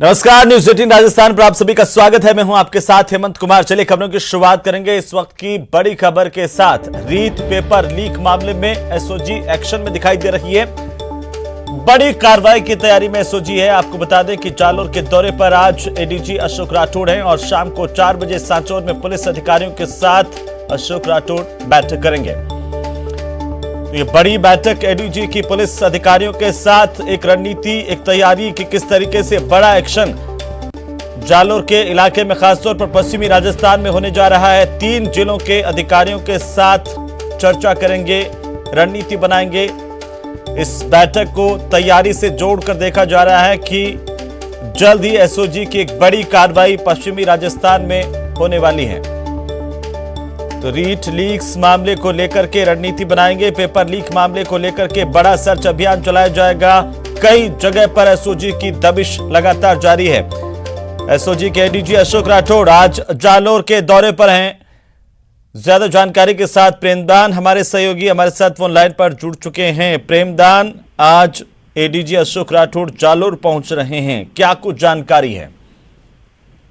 नमस्कार, न्यूज 18 राजस्थान पर आप सभी का स्वागत है। मैं हूं आपके साथ हेमंत कुमार। चलिए खबरों की शुरुआत करेंगे इस वक्त की बड़ी खबर के साथ। रीट पेपर लीक मामले में एसओजी एक्शन में दिखाई दे रही है। बड़ी कार्रवाई की तैयारी में एसओजी है। आपको बता दें कि जालोर के दौरे पर आज एडीजी अशोक राठौड़ हैं और शाम को 4 बजे सांचौर में पुलिस अधिकारियों के साथ अशोक राठौड़ बैठक करेंगे। ये बड़ी बैठक एडीजी की पुलिस अधिकारियों के साथ एक रणनीति, एक तैयारी कि किस तरीके से बड़ा एक्शन जालोर के इलाके में खासतौर पर पश्चिमी राजस्थान में होने जा रहा है। 3 जिलों के अधिकारियों के साथ चर्चा करेंगे, रणनीति बनाएंगे। इस बैठक को तैयारी से जोड़कर देखा जा रहा है कि जल्द ही एसओजी की एक बड़ी कार्रवाई पश्चिमी राजस्थान में होने वाली है। तो रीट लीक्स मामले को लेकर के रणनीति बनाएंगे। पेपर लीक मामले को लेकर के बड़ा सर्च अभियान चलाया जाएगा। कई जगह पर एसओजी की दबिश लगातार जारी है। एसओजी के एडीजी अशोक राठौड़ आज जालोर के दौरे पर हैं। ज्यादा जानकारी के साथ प्रेमदान हमारे सहयोगी हमारे साथ फोन लाइन पर जुड़ चुके हैं। प्रेमदान, आज एडीजी अशोक राठौड़ जालोर पहुंच रहे हैं, क्या कुछ जानकारी है?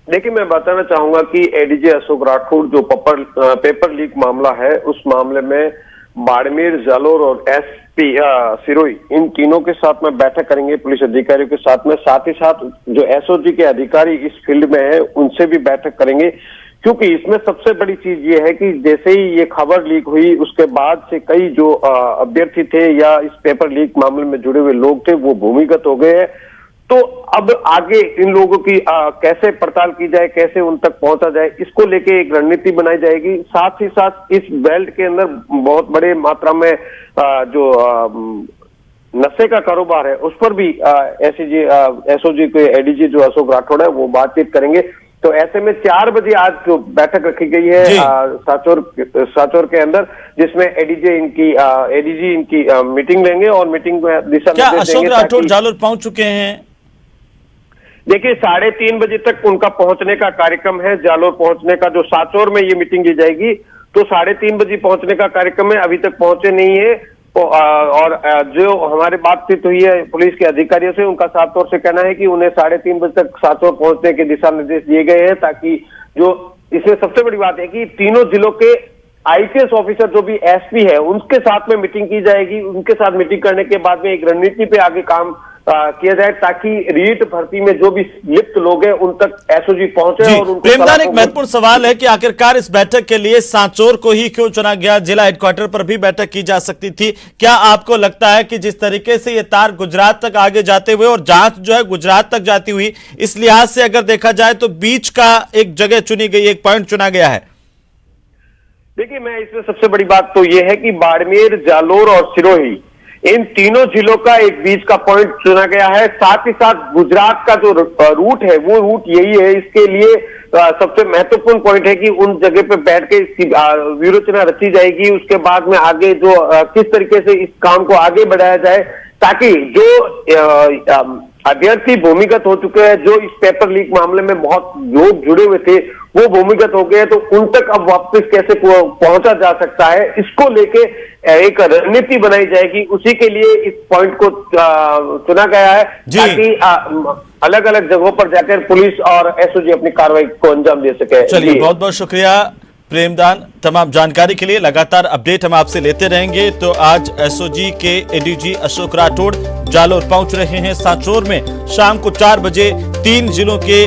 देखिए, मैं बताना चाहूंगा कि एडीजी अशोक राठौड़ जो पेपर लीक मामला है, उस मामले में बाड़मेर, जालोर और एसपी सिरोही, इन तीनों के साथ में बैठक करेंगे पुलिस अधिकारियों के साथ में। साथ ही साथ जो एसओजी के अधिकारी इस फील्ड में है उनसे भी बैठक करेंगे, क्योंकि इसमें सबसे बड़ी चीज ये है कि जैसे ही ये खबर लीक हुई उसके बाद से कई जो अभ्यर्थी थे या इस पेपर लीक मामले में जुड़े हुए लोग थे वो भूमिगत हो गए हैं। तो अब आगे इन लोगों की कैसे पड़ताल की जाए, कैसे उन तक पहुंचा जाए, इसको लेके एक रणनीति बनाई जाएगी। साथ ही साथ इस बेल्ट के अंदर बहुत बड़े मात्रा में जो नशे का कारोबार है उस पर भी एसओजी के एडीजी जो अशोक राठौड़ है वो बातचीत करेंगे। तो ऐसे में 4 बजे आज जो बैठक रखी गई है सांचौर के अंदर, जिसमें एडीजी इनकी मीटिंग लेंगे और मीटिंग में दिशा क्या अशोक राठौड़ जालोर पहुंच चुके हैं? देखिए, 3:30 बजे तक उनका पहुंचने का कार्यक्रम है। जालोर पहुंचने का, जो सांचौर में ये मीटिंग की जाएगी, तो 3:30 बजे पहुंचने का कार्यक्रम है। अभी तक पहुंचे नहीं है। और जो हमारी बातचीत हुई है पुलिस के अधिकारियों से, उनका साफ तौर से कहना है कि उन्हें 3:30 बजे तक सांचौर पहुंचने के दिशा निर्देश दिए गए हैं, ताकि जो इसमें सबसे बड़ी बात है कि तीनों जिलों के आईपीएस ऑफिसर जो भी एसपी है उनके साथ में मीटिंग की जाएगी। उनके साथ मीटिंग करने के बाद में एक रणनीति पे आगे काम किया जाए, ताकि रीट भर्ती में जो भी लिप्त लोग हैं उन तक एसओजी पहुंचे। और उनको प्रेमदान, एक महत्वपूर्ण सवाल है कि आखिरकार इस बैठक के लिए सांचौर को ही क्यों चुना गया? जिला हेडक्वार्टर पर भी बैठक की जा सकती थी। क्या आपको लगता है कि जिस तरीके से ये तार गुजरात तक आगे जाते हुए और जांच जो है गुजरात तक जाती हुई, इस लिहाज से अगर देखा जाए तो बीच का एक जगह चुनी गई, एक पॉइंट चुना गया है? देखिए, मैं इसमें सबसे बड़ी बात तो यह है कि बाड़मेर, जालोर और सिरोही, इन तीनों जिलों का एक बीच का पॉइंट चुना गया है। साथ ही साथ गुजरात का जो रूट है वो रूट यही है। इसके लिए सबसे महत्वपूर्ण पॉइंट है कि उन जगह पे बैठ के इसकी व्यूहरचना रची जाएगी। उसके बाद में आगे जो किस तरीके से इस काम को आगे बढ़ाया जाए, ताकि जो अभ्यर्थी भूमिगत हो चुके हैं, जो इस पेपर लीक मामले में बहुत लोग जुड़े हुए थे वो भूमिगत हो गए, तो उन तक अब वापस कैसे पहुंचा जा सकता है, इसको लेके एक रणनीति बनाई जाएगी। उसी के लिए इस पॉइंट को चुना गया है, ताकि अलग अलग जगहों पर जाकर पुलिस और एसओजी अपनी कार्रवाई को अंजाम दे सके। चलिए, बहुत बहुत शुक्रिया प्रेमदान, तमाम जानकारी के लिए। लगातार अपडेट हम आपसे लेते रहेंगे। तो आज एसओजी के एडीजी अशोक राठौड़ जालोर पहुंच रहे हैं। सांचौर में शाम को 4 बजे 3 जिलों के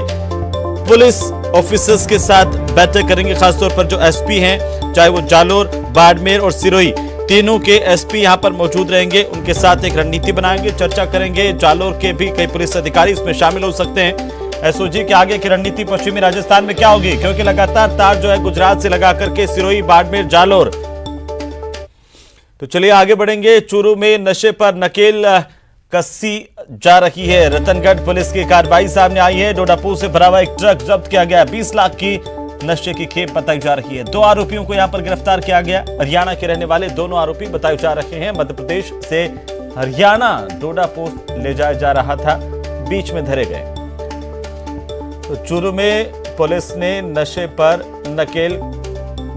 पुलिस ऑफिसर्स के साथ बैठक करेंगे। खासतौर पर जो एसपी हैं, चाहे वो जालोर, बाड़मेर और सिरोही, तीनों के एसपी यहां पर मौजूद रहेंगे। उनके साथ एक रणनीति बनाएंगे, चर्चा करेंगे। जालोर के भी कई पुलिस अधिकारी इसमें शामिल हो सकते हैं। एसओजी के आगे की रणनीति पश्चिमी राजस्थान में क्या होगी, क्योंकि लगातार तार जो है गुजरात से लगा करके सिरोही, बाड़मेर, जालोर। तो चलिए आगे बढ़ेंगे। चूरू में नशे पर नकेल कसी जा रही है। रतनगढ़ पुलिस की कार्रवाई सामने आई है। डोडापुर से भरा हुआ एक ट्रक जब्त किया गया। 20 लाख की नशे की खेप बताई जा रही है। 2 आरोपियों को यहां पर गिरफ्तार किया गया। हरियाणा के रहने वाले दोनों आरोपी बताए जा रहे हैं। मध्य प्रदेश से हरियाणा डोडापुर ले जाया जा रहा था, बीच में धरे गए। तो चूरू में पुलिस ने नशे पर नकेल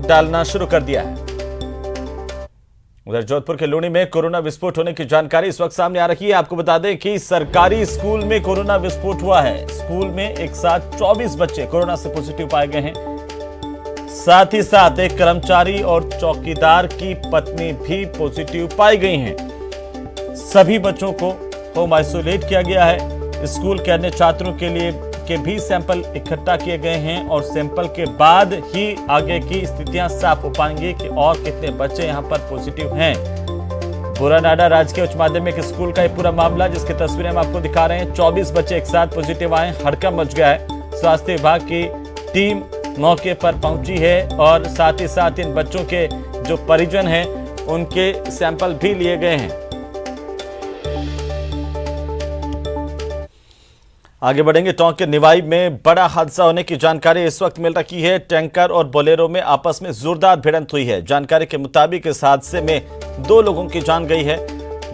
डालना शुरू कर दिया है। उधर जोधपुर के लूणी में कोरोना विस्फोट होने की जानकारी इस वक्त सामने आ रही है। आपको बता दें कि सरकारी स्कूल में कोरोना विस्फोट हुआ है। स्कूल में एक साथ 24 बच्चे कोरोना से पॉजिटिव पाए गए हैं। साथ ही साथ एक कर्मचारी और चौकीदार की पत्नी भी पॉजिटिव पाई गई हैं। सभी बच्चों को होम आइसोलेट किया गया है। स्कूल के अन्य छात्रों के लिए के भी सैंपल इकट्ठा किए गए हैं और सैंपल के बाद ही आगे की स्थितियां साफ हो पाएंगी कि और कितने बच्चे यहां पर पॉजिटिव हैं। बुरानाडा राजकीय उच्च माध्यमिक स्कूल का ये पूरा मामला, जिसकी तस्वीरें हम आपको दिखा रहे हैं। 24 बच्चे एक साथ पॉजिटिव आए, हड़कंप मच गया है। स्वास्थ्य विभाग की टीम मौके पर पहुंची है और साथ ही साथ इन बच्चों के जो परिजन हैं उनके सैंपल भी लिए गए हैं। आगे बढ़ेंगे। टोंक के निवाई में बड़ा हादसा होने की जानकारी इस वक्त मिल रही है। टैंकर और बोलेरो में आपस में जोरदार भिड़ंत हुई है। जानकारी के मुताबिक इस हादसे में 2 लोगों की जान गई है।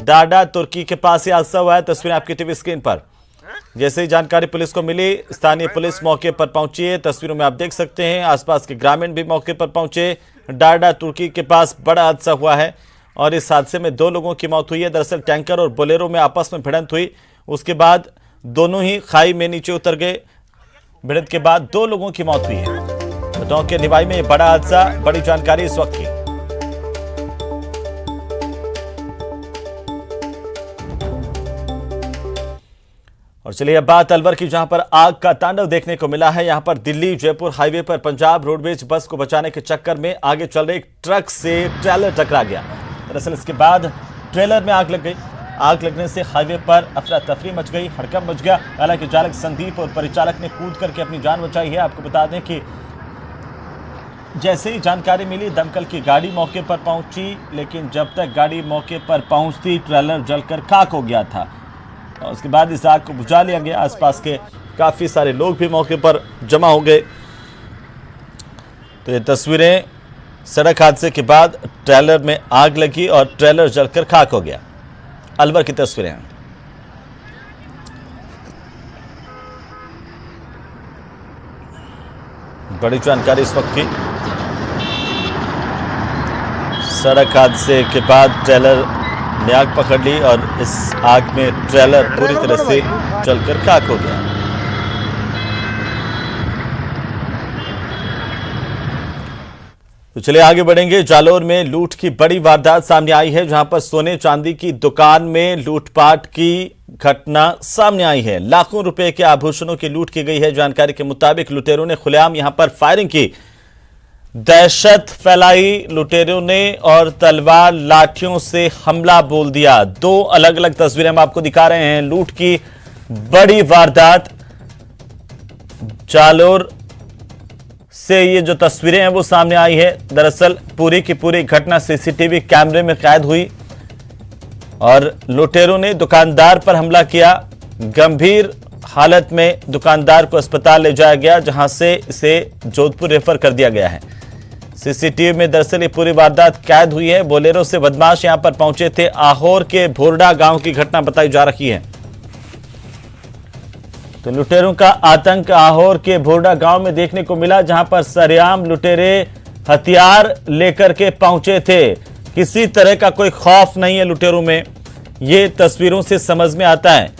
डाडा तुर्की के पास ये हादसा हुआ है। तस्वीरें आपकी टीवी स्क्रीन पर। जैसे ही जानकारी पुलिस को मिली, स्थानीय पुलिस मौके पर पहुंची है। तस्वीरों में आप देख सकते हैं आसपास के ग्रामीण भी मौके पर पहुंचे। डाडा तुर्की के पास बड़ा हादसा हुआ है और इस हादसे में 2 लोगों की मौत हुई है। दरअसल टैंकर और बोलेरो में आपस में भिड़ंत हुई, उसके बाद दोनों ही खाई में नीचे उतर गए। भिड़ंत के बाद 2 लोगों की मौत हुई है। तो टोंक के निवाई में बड़ा हादसा, बड़ी जानकारी इस वक्त की। और चलिए अब बात अलवर की, जहां पर आग का तांडव देखने को मिला है। यहां पर दिल्ली जयपुर हाईवे पर पंजाब रोडवेज बस को बचाने के चक्कर में आगे चल रहे एक ट्रक से ट्रेलर टकरा गया। दरअसल इसके बाद ट्रेलर में आग लग गई। आग लगने से हाईवे पर अफरा तफरी मच गई, हड़कंप मच गया। हालांकि चालक संदीप और परिचालक ने कूद करके अपनी जान बचाई है। आपको बता दें कि जैसे ही जानकारी मिली, दमकल की गाड़ी मौके पर पहुंची, लेकिन जब तक गाड़ी मौके पर पहुंचती ट्रेलर जलकर खाक हो गया था और उसके बाद इस आग को बुझा लिया गया। आसपास के काफ़ी सारे लोग भी मौके पर जमा हो गए। तो ये तस्वीरें सड़क हादसे के बाद ट्रेलर में आग लगी और ट्रेलर जलकर खाक हो गया। अलवर की तस्वीरें। बड़ी जानकारी इस वक्त की। सड़क हादसे के बाद ट्रेलर ने आग पकड़ ली और इस आग में ट्रेलर पूरी तरह से जलकर खाक हो गया। तो चलिए आगे बढ़ेंगे। जालोर में लूट की बड़ी वारदात सामने आई है, जहां पर सोने चांदी की दुकान में लूटपाट की घटना सामने आई है। लाखों रुपए के आभूषणों की लूट की गई है। जानकारी के मुताबिक लुटेरों ने खुलेआम यहां पर फायरिंग की, दहशत फैलाई लुटेरों ने और तलवार लाठियों से हमला बोल दिया। 2 अलग अलग तस्वीरें हम आपको दिखा रहे हैं। लूट की बड़ी वारदात जालोर से ये जो तस्वीरें हैं वो सामने आई है। दरअसल पूरी की पूरी घटना सीसीटीवी कैमरे में कैद हुई और लुटेरों ने दुकानदार पर हमला किया। गंभीर हालत में दुकानदार को अस्पताल ले जाया गया, जहां से इसे जोधपुर रेफर कर दिया गया है। सीसीटीवी में दरअसल ये पूरी वारदात कैद हुई है। बोलेरो से बदमाश यहां पर पहुंचे थे। आहोर के भोरडा गांव की घटना बताई जा रही है। तो लुटेरों का आतंक आहोर के भोरडा गांव में देखने को मिला, जहां पर सरेआम लुटेरे हथियार लेकर के पहुंचे थे। किसी तरह का कोई खौफ नहीं है लुटेरों में, ये तस्वीरों से समझ में आता है।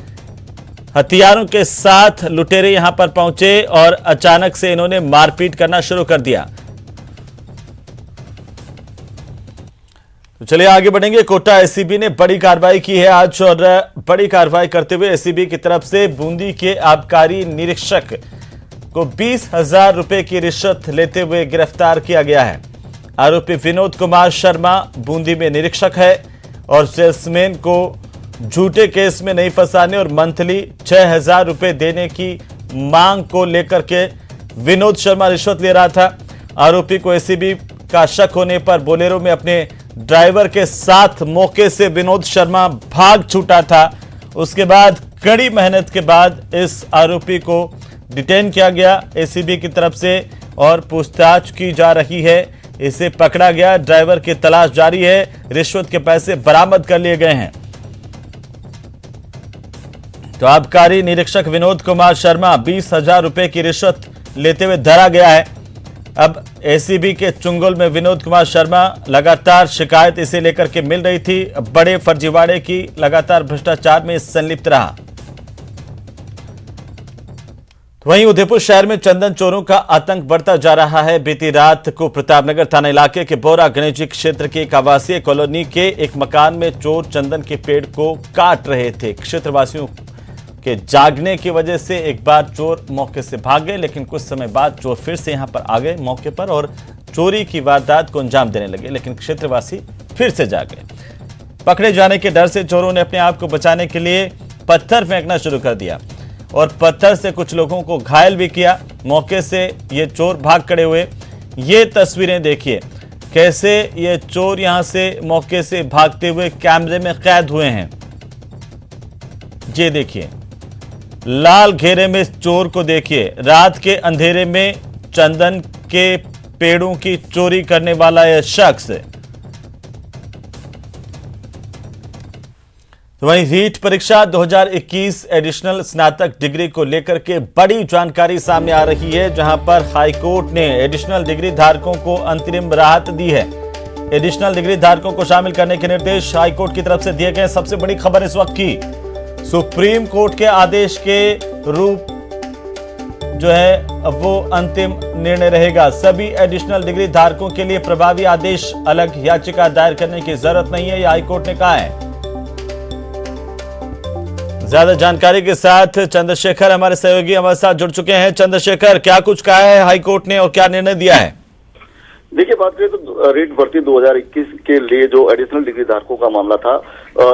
हथियारों के साथ लुटेरे यहां पर पहुंचे और अचानक से इन्होंने मारपीट करना शुरू कर दिया। तो चलिए आगे बढ़ेंगे। कोटा एसीबी ने बड़ी कार्रवाई की है आज और बड़ी कार्रवाई करते हुए एसीबी की तरफ से बूंदी के आबकारी निरीक्षक को 20,000 रुपए की रिश्वत लेते हुए गिरफ्तार किया गया है। आरोपी विनोद कुमार शर्मा बूंदी में निरीक्षक है और सेल्समैन को झूठे केस में नहीं फंसाने और मंथली 6,000 रुपए देने की मांग को लेकर के विनोद शर्मा रिश्वत ले रहा था। आरोपी को एसीबी का शक होने पर बोलेरो में अपने ड्राइवर के साथ मौके से विनोद शर्मा भाग छूटा था। उसके बाद कड़ी मेहनत के बाद इस आरोपी को डिटेन किया गया एसीबी की तरफ से और पूछताछ की जा रही है। इसे पकड़ा गया, ड्राइवर की तलाश जारी है। रिश्वत के पैसे बरामद कर लिए गए हैं। तो आबकारी निरीक्षक विनोद कुमार शर्मा 20,000 रुपए की रिश्वत लेते हुए धरा गया है। अब एसीबी के चुंगल में विनोद कुमार शर्मा, लगातार शिकायत इसे लेकर के मिल रही थी। बड़े फर्जीवाड़े की लगातार भ्रष्टाचार में संलिप्त रहा। वहीं उदयपुर शहर में चंदन चोरों का आतंक बढ़ता जा रहा है। बीती रात को प्रतापनगर थाना इलाके के बोरा गणेश जी क्षेत्र के एक आवासीय कॉलोनी के एक मकान में चोर चंदन के पेड़ को काट रहे थे। क्षेत्रवासियों के जागने की वजह से एक बार चोर मौके से भाग गए, लेकिन कुछ समय बाद चोर फिर से यहां पर आ गए मौके पर और चोरी की वारदात को अंजाम देने लगे, लेकिन क्षेत्रवासी फिर से जाग गए। पकड़े जाने के डर से चोरों ने अपने आप को बचाने के लिए पत्थर फेंकना शुरू कर दिया और पत्थर से कुछ लोगों को घायल भी किया। मौके से ये चोर भाग खड़े हुए। ये तस्वीरें देखिए कैसे ये चोर यहां से मौके से भागते हुए कैमरे में कैद हुए हैं। ये देखिए लाल घेरे में चोर को देखिए। रात के अंधेरे में चंदन के पेड़ों की चोरी करने वाला यह शख्स। वहीं रीट परीक्षा 2021 एडिशनल स्नातक डिग्री को लेकर के बड़ी जानकारी सामने आ रही है, जहां पर हाईकोर्ट ने एडिशनल डिग्री धारकों को अंतरिम राहत दी है। एडिशनल डिग्री धारकों को शामिल करने के निर्देश हाईकोर्ट की तरफ से दिए गए। सबसे बड़ी खबर इस वक्त की, सुप्रीम कोर्ट के आदेश के रूप जो है वो अंतिम निर्णय रहेगा। सभी एडिशनल डिग्री धारकों के लिए प्रभावी आदेश, अलग याचिका दायर करने की जरूरत नहीं है, यह हाईकोर्ट ने कहा है। ज्यादा जानकारी के साथ चंद्रशेखर हमारे सहयोगी हमारे साथ जुड़ चुके हैं। चंद्रशेखर, क्या कुछ कहा है हाईकोर्ट ने और क्या निर्णय दिया है? देखिए, बात करें तो रीट भर्ती 2021 के लिए जो एडिशनल डिग्री धारकों का मामला था,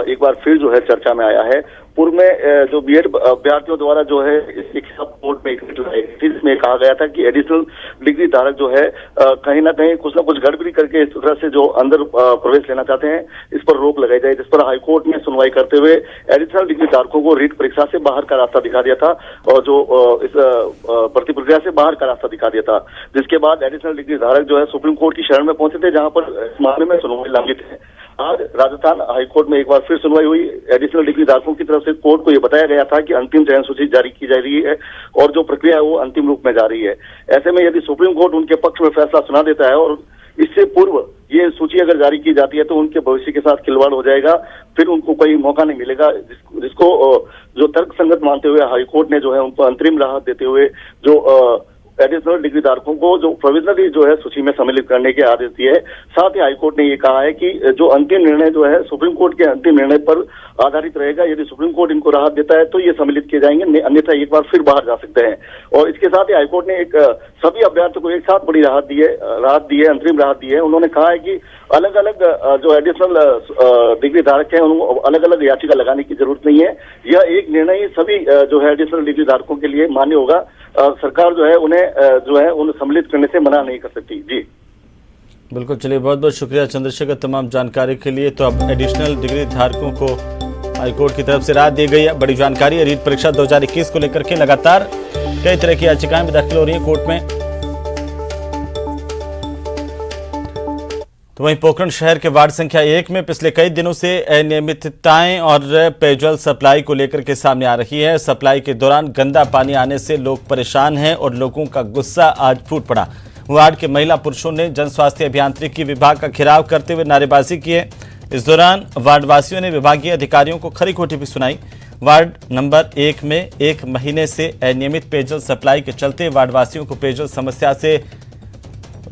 एक बार फिर जो है चर्चा में आया है। पूर्व में जो बीएड अभ्यर्थियों द्वारा जो है शिक्षा बोर्ड में इसमें कहा गया था कि एडिशनल डिग्री धारक जो है कहीं ना कहीं कुछ ना कुछ गड़बड़ी करके इस तरह से जो अंदर प्रवेश लेना चाहते हैं, इस पर रोक लगाई जाए, जिस पर हाईकोर्ट ने सुनवाई करते हुए एडिशनल डिग्री धारकों को रीट परीक्षा से बाहर का रास्ता दिखा दिया था और जो इस भर्ती प्रक्रिया से बाहर का रास्ता दिखा दिया था। जिसके बाद एडिशनल डिग्री धारक जो है सुप्रीम कोर्ट की शरण में पहुंचे थे, जहां पर इस मामले में सुनवाई लंबित है। आज राजस्थान हाईकोर्ट में एक बार फिर सुनवाई हुई। एडिशनल डिग्री धारकों की तरफ से कोर्ट को यह बताया गया था कि अंतिम चयन सूची जारी की जा रही है और जो प्रक्रिया है वो अंतिम रूप में जा रही है। ऐसे में यदि सुप्रीम कोर्ट उनके पक्ष में फैसला सुना देता है और इससे पूर्व ये सूची अगर जारी की जाती है तो उनके भविष्य के साथ खिलवाड़ हो जाएगा, फिर उनको कोई मौका नहीं मिलेगा। जिसको जो तर्कसंगत मानते हुए हाईकोर्ट ने जो है उनको अंतरिम राहत देते हुए जो एडिशनल डिग्री धारकों को जो प्रोविजनली जो है सूची में सम्मिलित करने के आदेश दिए है। साथ ही हाईकोर्ट ने ये कहा है कि जो अंतिम निर्णय जो है सुप्रीम कोर्ट के अंतिम निर्णय पर आधारित रहेगा। यदि सुप्रीम कोर्ट इनको राहत देता है तो ये सम्मिलित किए जाएंगे, अन्यथा एक बार फिर बाहर जा सकते हैं। और इसके साथ ही हाईकोर्ट ने एक सभी अभ्यर्थियों को एक साथ बड़ी राहत दी है, अंतरिम राहत दी है। उन्होंने कहा है कि अलग अलग जो एडिशनल डिग्री धारक है उनको अलग अलग याचिका लगाने की जरूरत नहीं है। यह एक निर्णय सभी जो है एडिशनल डिग्री धारकों के लिए मान्य होगा। सरकार जो है उन्हें उन्हें सम्मिलित करने से मना नहीं कर सकती। जी बिल्कुल, चलिए बहुत बहुत शुक्रिया चंद्रशेखर तमाम जानकारी के लिए। तो अब एडिशनल डिग्री धारकों को हाईकोर्ट की तरफ से राहत दी गई है। बड़ी जानकारी है। रीट परीक्षा 2021 को लेकर के लगातार कई तरह की याचिकाएं भी दाखिल हो रही है कोर्ट में। तो वहीं पोखरण शहर के वार्ड संख्या 1 में पिछले कई दिनों से अनियमितताएं और पेयजल सप्लाई को लेकर के सामने आ रही है। सप्लाई के दौरान गंदा पानी आने से लोग परेशान हैं और लोगों का गुस्सा आज फूट पड़ा। वार्ड के महिला पुरुषों ने जन स्वास्थ्य अभियांत्रिकी विभाग का घेराव करते हुए नारेबाजी की है। इस दौरान वार्डवासियों ने विभागीय अधिकारियों को खरी खोटी भी सुनाई। वार्ड नंबर 1 में 1 महीने से अनियमित पेयजल सप्लाई के चलते वार्डवासियों को पेयजल समस्या से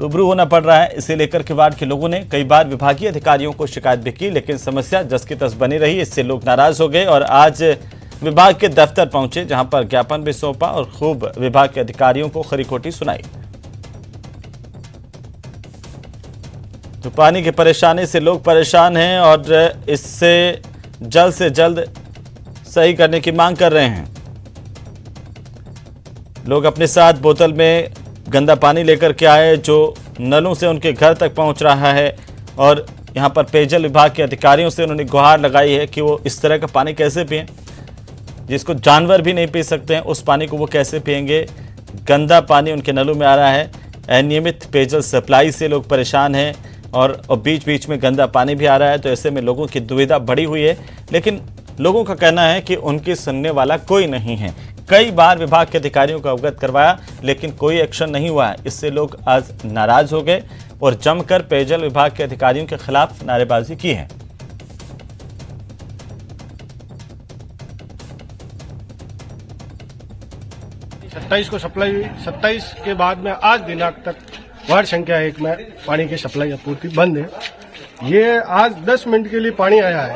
रूबरू होना पड़ रहा है। इसे लेकर के वार्ड के लोगों ने कई बार विभागीय अधिकारियों को शिकायत भी की, लेकिन समस्या जस की तस बनी रही। इससे लोग नाराज हो गए और आज विभाग के दफ्तर पहुंचे, जहां पर ज्ञापन भी सौंपा और खूब विभाग के अधिकारियों को खरी खोटी सुनाई। तो पानी की परेशानी से लोग परेशान हैं और इससे जल्द से जल्द सही करने की मांग कर रहे हैं। लोग अपने साथ बोतल में गंदा पानी लेकर के आए जो नलों से उनके घर तक पहुंच रहा है और यहां पर पेयजल विभाग के अधिकारियों से उन्होंने गुहार लगाई है कि वो इस तरह का पानी कैसे पिएं, जिसको जानवर भी नहीं पी सकते हैं, उस पानी को वो कैसे पिएंगे। गंदा पानी उनके नलों में आ रहा है। अनियमित पेयजल सप्लाई से लोग परेशान हैं और बीच बीच में गंदा पानी भी आ रहा है। तो ऐसे में लोगों की दुविधा बढ़ी हुई है। लेकिन लोगों का कहना है कि उनकी सुनने वाला कोई नहीं है। कई बार विभाग के अधिकारियों को अवगत करवाया, लेकिन कोई एक्शन नहीं हुआ है। इससे लोग आज नाराज हो गए और जमकर पेयजल विभाग के अधिकारियों के खिलाफ नारेबाजी की है। 27 को सप्लाई हुई। 27 के बाद में आज दिनांक तक वार्ड संख्या 1 में पानी की सप्लाई आपूर्ति बंद है। ये आज 10 मिनट के लिए पानी आया है।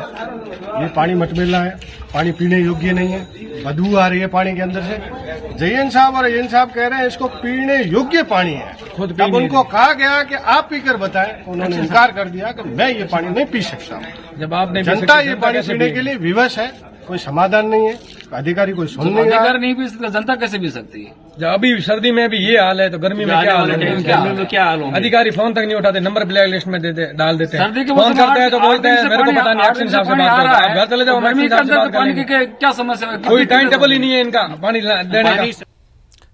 ये पानी मटमेला है, पानी पीने योग्य नहीं है, बदबू आ रही है पानी के अंदर से। जयन साहब और अयन साहब कह रहे हैं इसको पीने योग्य पानी है। तब उनको कहा गया कि आप पीकर बताएं, उन्होंने इनकार कर दिया कि मैं ये पानी नहीं पी सकता। जब आप नहीं जनता ये पानी पीने के लिए विवश है, कोई समाधान नहीं है, अधिकारी कोई सुन नहीं रहा। अधिकारी नहीं पी सकता, जनता कैसे पी सकती है? जब अभी सर्दी में भी ये हाल है तो गर्मी में क्या हाल है? क्या हाल होंगे? अधिकारी फोन तक नहीं उठाते, नंबर ब्लैक लिस्ट में डाल देते हैं। सर्दी के फोन करते हैं तो बोलते हैं मेरे को पता नहीं, एक्शन साहब से बात करो। आप घर चले जाओ, गर्मी के अंदर पानी की क्या समस्या है? कोई टाइम टेबल ही नहीं है इनका पानी देने का।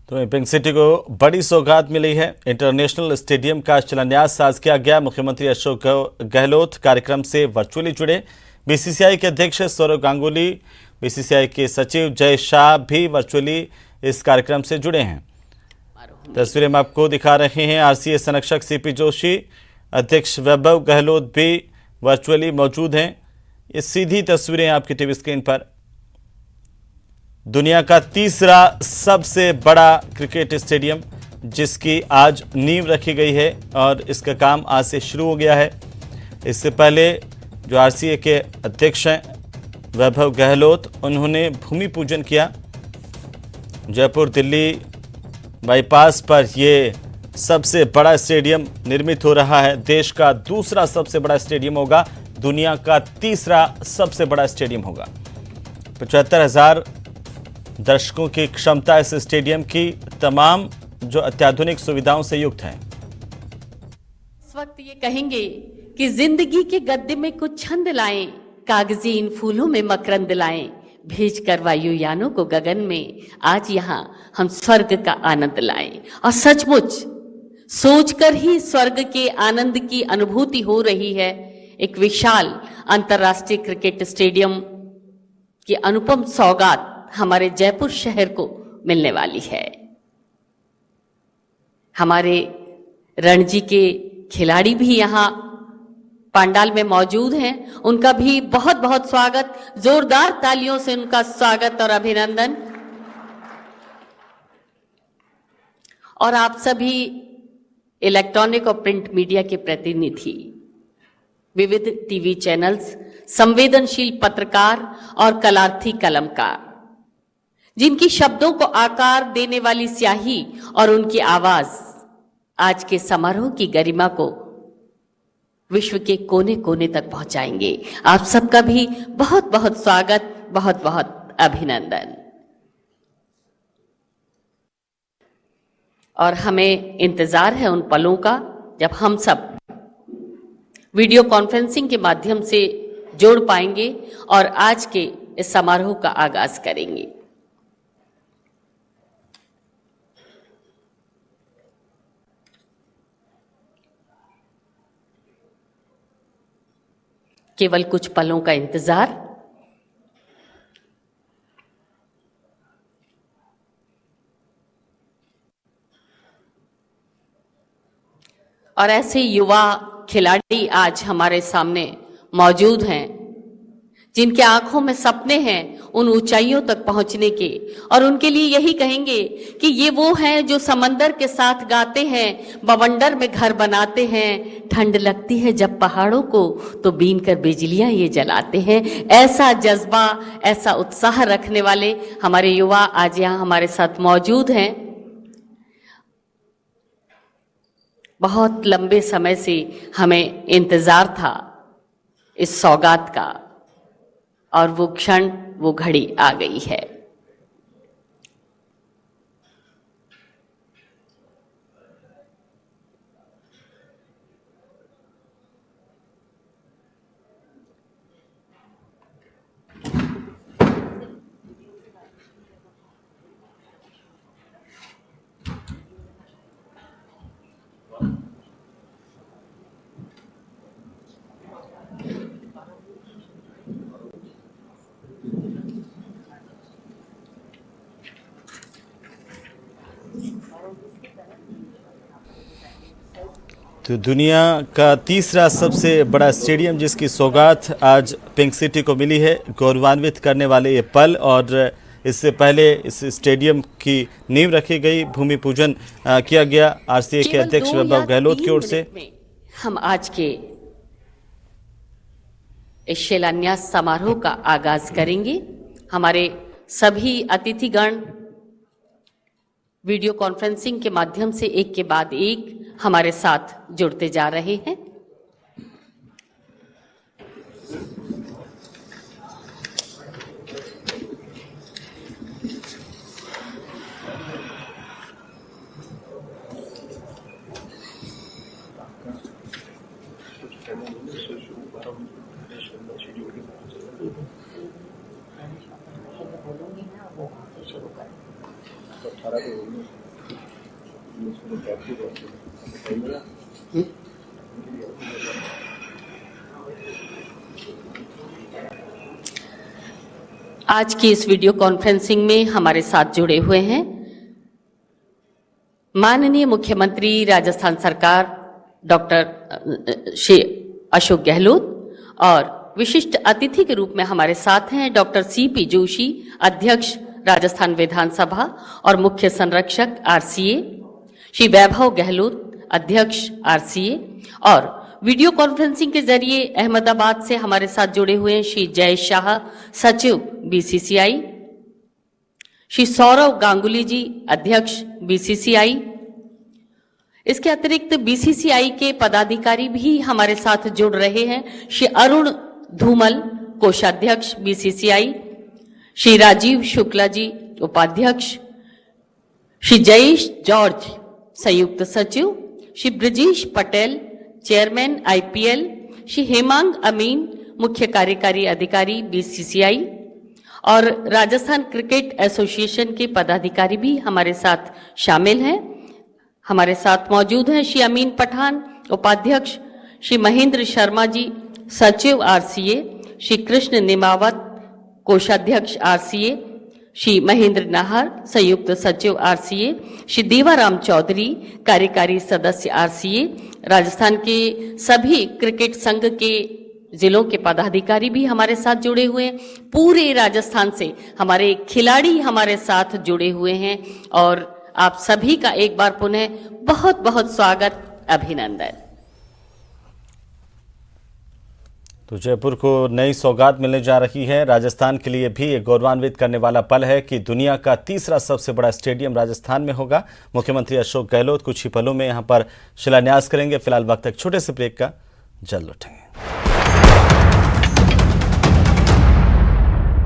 तो पिंक सिटी को बड़ी सौगात मिली है। इंटरनेशनल स्टेडियम का शिलान्यास आज किया गया। मुख्यमंत्री अशोक गहलोत कार्यक्रम से वर्चुअली जुड़े। बीसीसीआई के अध्यक्ष सौरव गांगुली, बीसीसीआई के सचिव जय शाह भी वर्चुअली इस कार्यक्रम से जुड़े हैं। तस्वीरें हम आपको दिखा रहे हैं। आरसीए संरक्षक सीपी जोशी, अध्यक्ष वैभव गहलोत भी वर्चुअली मौजूद हैं। ये सीधी तस्वीरें आपकी टीवी स्क्रीन पर। दुनिया का तीसरा सबसे बड़ा क्रिकेट स्टेडियम, जिसकी आज नींव रखी गई है और इसका काम आज से शुरू हो गया है। इससे पहले जो आरसीए के अध्यक्ष हैं वैभव गहलोत, उन्होंने भूमि पूजन किया। जयपुर दिल्ली बाईपास पर ये सबसे बड़ा स्टेडियम निर्मित हो रहा है। देश का दूसरा सबसे बड़ा स्टेडियम होगा, दुनिया का तीसरा सबसे बड़ा स्टेडियम होगा। 75,000 दर्शकों की क्षमता इस स्टेडियम की, तमाम जो अत्याधुनिक सुविधाओं से युक्त है। इस वक्त ये कहेंगे कि जिंदगी के गद्दे में कुछ छंद लाएं, कागजी इन फूलों में मकरंद लाएं, भेज कर वायुयानों को गगन में, आज यहाँ हम स्वर्ग का आनंद लाएं। और सचमुच सोचकर ही स्वर्ग के आनंद की अनुभूति हो रही है। एक विशाल अंतर्राष्ट्रीय क्रिकेट स्टेडियम की अनुपम सौगात हमारे जयपुर शहर को मिलने वाली है। हमारे रणजी के खिलाड़ी भी यहाँ पंडाल में मौजूद हैं, उनका भी बहुत बहुत स्वागत। जोरदार तालियों से उनका स्वागत और अभिनंदन। और आप सभी इलेक्ट्रॉनिक और प्रिंट मीडिया के प्रतिनिधि, विविध टीवी चैनल्स, संवेदनशील पत्रकार और कलार्थी कलमकार, जिनकी शब्दों को आकार देने वाली स्याही और उनकी आवाज आज के समारोह की गरिमा को विश्व के कोने कोने तक पहुंचाएंगे। आप सबका भी बहुत बहुत स्वागत, बहुत बहुत अभिनंदन। और हमें इंतजार है उन पलों का जब हम सब वीडियो कॉन्फ्रेंसिंग के माध्यम से जोड़ पाएंगे और आज के इस समारोह का आगाज करेंगे। केवल कुछ पलों का इंतजार। और ऐसे युवा खिलाड़ी आज हमारे सामने मौजूद हैं, जिनके आंखों में सपने हैं उन ऊंचाइयों तक पहुंचने के। और उनके लिए यही कहेंगे कि ये वो हैं जो समंदर के साथ गाते हैं, बवंडर में घर बनाते हैं, ठंड लगती है जब पहाड़ों को तो बीन कर बिजलियां ये जलाते हैं। ऐसा जज्बा, ऐसा उत्साह रखने वाले हमारे युवा आज यहाँ हमारे साथ मौजूद हैं। बहुत लंबे समय से हमें इंतजार था इस सौगात का, और वो क्षण, वो घड़ी आ गई है। तो दुनिया का तीसरा सबसे बड़ा स्टेडियम जिसकी सौगात आज पिंक सिटी को मिली है, गौरवान्वित करने वाले ये पल। और इससे पहले इस स्टेडियम की नींव रखी गई, भूमि पूजन किया गया आरसीए के अध्यक्ष वैभव गहलोत की ओर से। हम आज के इस शिलान्यास समारोह का आगाज करेंगे। हमारे सभी अतिथिगण वीडियो कॉन्फ्रेंसिंग के माध्यम से एक के बाद एक हमारे साथ जुड़ते जा रहे हैं। आज की इस वीडियो कॉन्फ्रेंसिंग में हमारे साथ जुड़े हुए हैं माननीय मुख्यमंत्री राजस्थान सरकार डॉक्टर श्री अशोक गहलोत, और विशिष्ट अतिथि के रूप में हमारे साथ हैं डॉक्टर सीपी जोशी, अध्यक्ष राजस्थान विधानसभा और मुख्य संरक्षक आरसीए, श्री वैभव गहलोत, अध्यक्ष आरसीए, और वीडियो कॉन्फ्रेंसिंग के जरिए अहमदाबाद से हमारे साथ जुड़े हुए हैं श्री जय शाह, सचिव बीसीसीआई, श्री सौरव गांगुली जी, अध्यक्ष बीसीसीआई। इसके अतिरिक्त बीसीसीआई के पदाधिकारी भी हमारे साथ जुड़ रहे हैं, श्री अरुण धूमल, कोषाध्यक्ष बीसीसीआई, श्री राजीव शुक्ला जी, उपाध्यक्ष, श्री जयेश जॉर्ज, संयुक्त सचिव, श्री ब्रजेश पटेल, चेयरमैन आईपीएल, श्री हेमांग अमीन, मुख्य कार्यकारी अधिकारी बीसीसीआई, और राजस्थान क्रिकेट एसोसिएशन के पदाधिकारी भी हमारे साथ शामिल हैं। हमारे साथ मौजूद हैं श्री अमीन पठान, उपाध्यक्ष, श्री महेंद्र शर्मा जी, सचिव आरसीए, श्री कृष्ण निमावत, कोषाध्यक्ष आरसीए, श्री महेंद्र नाहर, संयुक्त सचिव आरसीए, श्री देवाराम चौधरी, कार्यकारी सदस्य आरसीए। राजस्थान के सभी क्रिकेट संघ के जिलों के पदाधिकारी भी हमारे साथ जुड़े हुए हैं। पूरे राजस्थान से हमारे खिलाड़ी हमारे साथ जुड़े हुए हैं, और आप सभी का एक बार पुनः बहुत बहुत स्वागत, अभिनंदन। तो जयपुर को नई सौगात मिलने जा रही है। राजस्थान के लिए भी एक गौरवान्वित करने वाला पल है कि दुनिया का तीसरा सबसे बड़ा स्टेडियम राजस्थान में होगा। मुख्यमंत्री अशोक गहलोत कुछ ही पलों में यहां पर शिलान्यास करेंगे। फिलहाल वक्त एक छोटे से ब्रेक का, जल्द लौटेंगे।